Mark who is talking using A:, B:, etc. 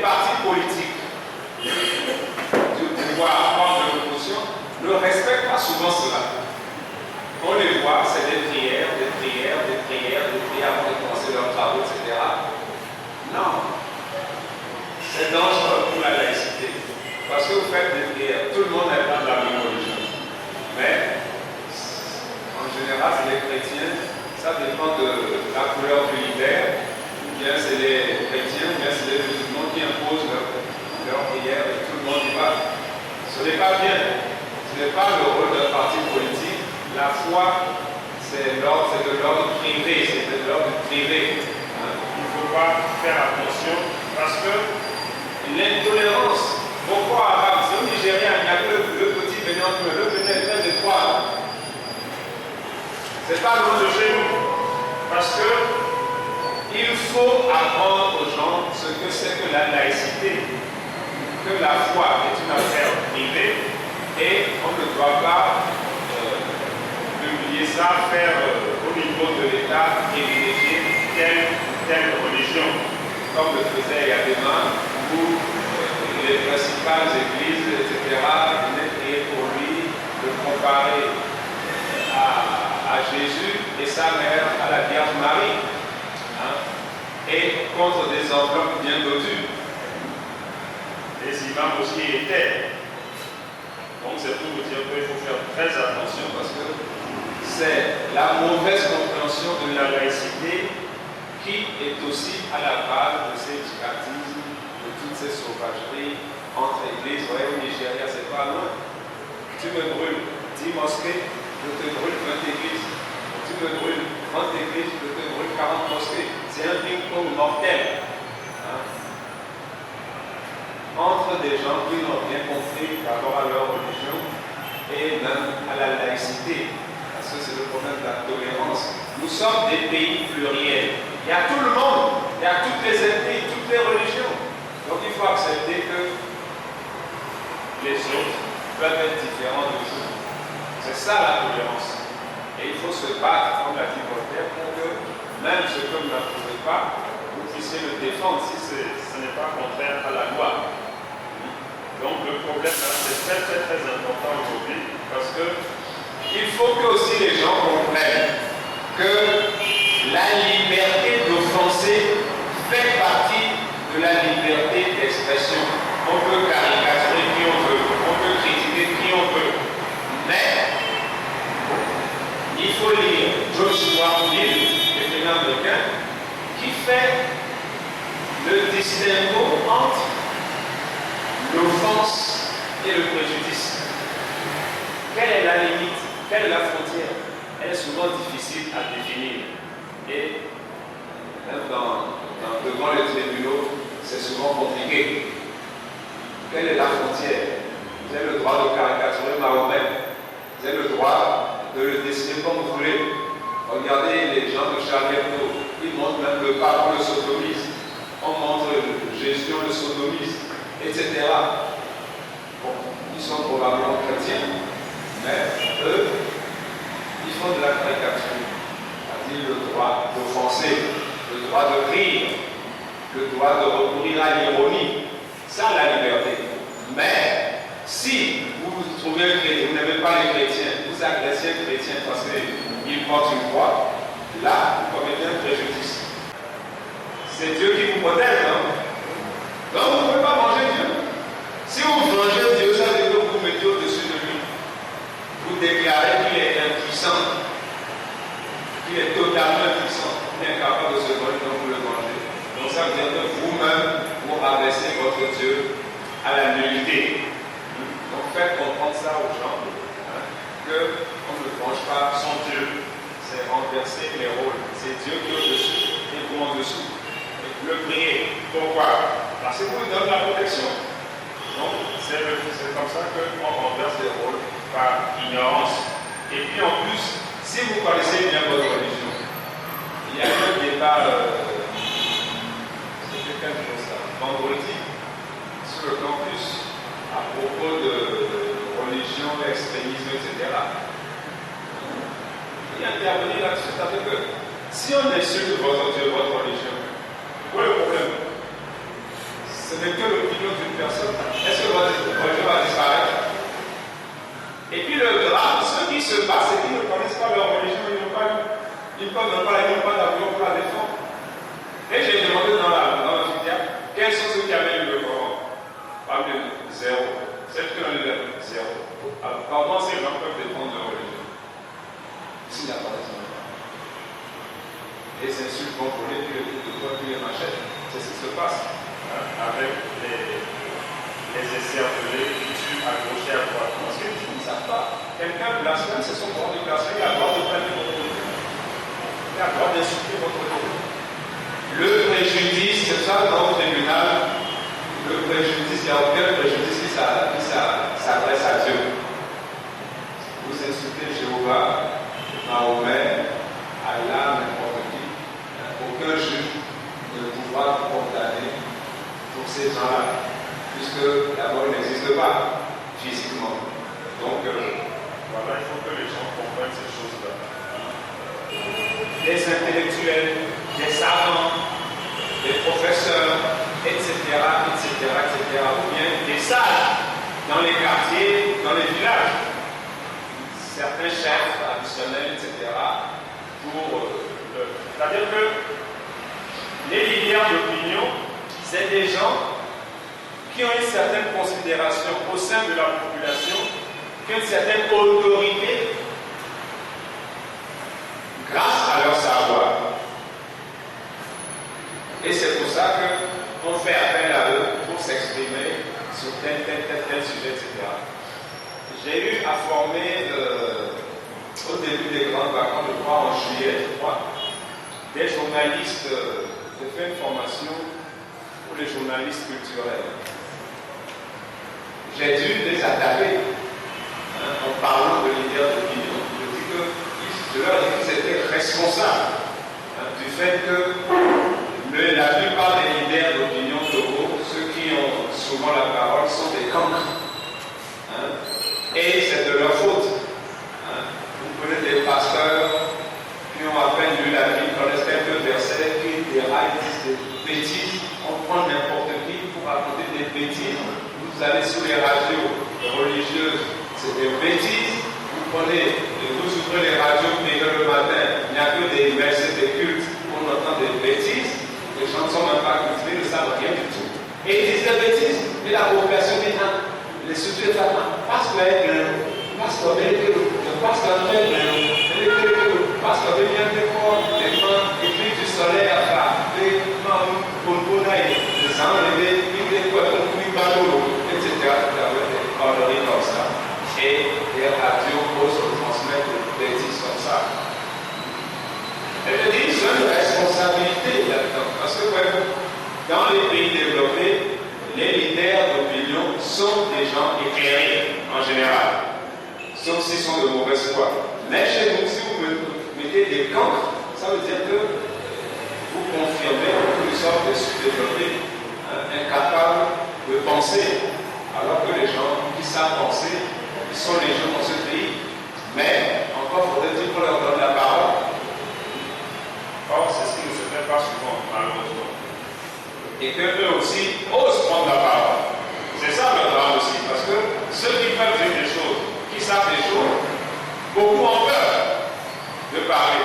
A: partis politiques du pouvoir comme de l'opposition ne respectent pas souvent cela. On les voit, c'est des prières avant de commencer leurs travaux, etc. Non, c'est dangereux pour la laïcité. Parce que vous faites des prières, tout le monde n'est pas de la même religion. Mais, en général, c'est les chrétiens, ça dépend de la couleur du hiver, ou bien c'est les chrétiens, ou bien c'est les musulmans qui imposent leur prière et tout le monde y va. Ce n'est pas bien. Ce n'est pas le rôle d'un parti politique. La foi, c'est de l'ordre privé, c'est de l'ordre privé. Hein? Il ne faut pas faire attention parce que l'intolérance, Boko Haram, c'est au Nigeria, il n'y a que le petit Bénin, le Bénin est très étroit. C'est pas loin de chez nous. Parce que il faut apprendre aux gens ce que c'est que la laïcité, que la foi est une affaire privée et on ne doit pas publier ça, faire au niveau de l'État privilégier telle religion, comme le faisait Yadema, où les principales églises, etc., venaient prier pour lui, le comparer à Jésus et sa mère, à la Vierge Marie, hein, et contre des enveloppes bien dotues. Les imams aussi étaient. Donc c'est pour vous dire qu'il faut faire très attention parce que c'est la mauvaise compréhension de la laïcité qui est aussi à la base de ces djihadismes, de toutes ces sauvageries entre églises. Vous voyez, au Nigeria, c'est pas loin. Tu me brûles 10 mosquées, je te brûle 20 églises. Tu me brûles 30 églises, je te brûle 40 mosquées. C'est un ping-pong mortel. Hein? Entre des gens qui n'ont rien compris par rapport à leur religion et même à la laïcité. Parce que c'est le problème de la tolérance. Nous sommes des pays pluriels. Il y a tout le monde, il y a toutes les ethnies, toutes les religions. Donc il faut accepter que les autres peuvent être différents de nous. C'est ça la tolérance. Et il faut se battre, comme l'a dit Voltaire, pour que même ce que vous n'approuvez pas, vous puissiez le défendre si ce n'est pas contraire à la loi. Donc le problème, c'est très important aujourd'hui parce que il faut que aussi les gens comprennent que la liberté d'offenser fait partie de la liberté d'expression. On peut caricaturer qui on veut, on peut critiquer qui on veut, mais il faut lire Joshua Hill, le phénomène américain, qui fait le distinguo entre l'offense et le préjudice. Quelle est la limite? Quelle est la frontière? Elle est souvent difficile à définir. Et même devant les tribunaux, c'est souvent compliqué. Quelle est la frontière? Vous avez le droit de caricaturer Mahomet. Vous avez le droit de le dessiner comme vous voulez. Regardez les gens de Charlie Hebdo. Ils montrent même le pape, on le sodomise. On montre Jésus, on le sodomise, etc. Bon, ils sont probablement chrétiens, mais eux, ils font de la caricature. C'est-à-dire le droit d'offenser, le droit de rire, le droit de recourir à l'ironie. Ça, la liberté. Mais si vous trouvez un chrétien, vous n'aimez pas les chrétiens, vous agressez un chrétien parce qu'il porte une croix, là, vous commettez un préjudice. C'est Dieu qui vous protège, non? Donc vous ne pouvez pas manger Dieu. Si vous mangez Dieu, ça veut dire que vous mettez au-dessus de lui. Vous déclarez qu'il est impuissant, qu'il est totalement impuissant, il est incapable de se voler, donc vous le mangez. Donc ça veut dire que vous-même, vous rabaissez votre Dieu à la nullité. Donc faites comprendre ça aux gens, hein, qu'on ne mange pas son Dieu. C'est renverser les rôles. C'est Dieu qui est au-dessus et vous en dessous. Et vous le priez. Pourquoi? Parce que vous lui donnez la protection. Donc c'est comme ça qu'on renverse les rôles par ignorance. Et puis en plus, si vous connaissez bien votre religion, il y a eu un débat, c'était quel jour ça? Vendredi, sur le campus, à propos de religion, extrémisme, etc. Il a intervenu là-dessus, c'est-à-dire que si on insulte votre Dieu, votre religion, quoi le problème? Ce n'est que l'opinion d'une personne. Est-ce que votre religion va disparaître? Et puis le drame, ceux qui se battent, c'est qu'ils ne connaissent pas leur religion, ils n'ont pas d'avion pour la défendre. Et j'ai demandé dans l'amphithéâtre, quels sont ceux qui avaient lu le Coran? Parmi les zéro. C'est que l'on est zéro. Alors, comment ces gens peuvent défendre leur religion? S'il n'y a pas de raison. Et ces insultes vont voler, puis le doigt, puis les machettes. C'est ce qui se passe.
B: Avec les esservelés qui tuent accrochés à droite.
A: Parce qu'ils ne savent pas. Quelqu'un blasphème, c'est son droit de blasphémer, il a le droit de prendre votre religion. Il a le droit d'insulter votre religion. Le préjudice, c'est ça dans le tribunal. Le préjudice, il n'y a aucun préjudice qui s'adresse à Dieu. Vous insultez Jéhovah, Mahomet, Allah, n'importe qui. Aucun juge ne pourra vous condamner pour ces gens-là, puisque d'abord il n'existe pas physiquement. Donc,
B: voilà, il faut que les gens comprennent ces choses-là.
A: Les intellectuels, les savants, les professeurs, etc., ou bien des sages dans les quartiers, dans les villages, certains chefs traditionnels, etc., c'est-à-dire que les leaders d'opinion, c'est des gens qui ont une certaine considération au sein de la population, qui ont une certaine autorité grâce à leur savoir. Et c'est pour ça qu'on fait appel à eux pour s'exprimer sur tel sujet, etc. J'ai eu à former au début des grandes vacances, je crois en juillet, des journalistes. J'ai fait une formation pour les journalistes culturels. J'ai dû les attaquer en parlant de leaders d'opinion. Je leur ai dit qu'ils étaient responsables du fait que la plupart des leaders d'opinion locaux, ceux qui ont souvent la parole, sont des cancres. Et c'est de leur faute. Vous prenez des pasteurs qui ont à peine lu la Bible, connaissent quelques versets, qui déraillent, disent des bêtises. On prend n'importe qui pour raconter des bêtises. Vous allez sur les radios religieuses, c'est des bêtises. Vous ouvrez les radios le matin, il n'y a que des versets de culte, on entend des bêtises. Les gens ne sont même pas cultivés, ne savent rien du tout. Et ils disent des bêtises, mais la population dit non. Les sujets de la pasteur est plein, pasteur est plein, le pasteur est plein, le pasteur vient de corps, les mains, et puis du soleil à part, les mains, pour les enlever, les quoi, etc. Des ordonnées comme ça. Et les radios osent transmettre des bêtises comme ça. Et je dis, ils ont une responsabilité là-dedans. Parce que dans les pays développés, les leaders d'opinion sont des gens éclairés en général, sauf s'ils sont de mauvaise foi. Mais chez nous, si vous mettez des cancres, ça veut dire que vous confirmez que nous sommes des sous-développés, incapables de penser, alors que les gens qui savent penser, ils sont les gens dans ce pays. Mais encore faudrait-il qu'on leur donne la parole.
B: Or, c'est ce qui ne se fait pas souvent, malheureusement.
A: Et qu'eux aussi osent prendre la parole. C'est ça le drame aussi, parce que ceux qui peuvent dire des choses, qui savent des choses, beaucoup ont peur de parler.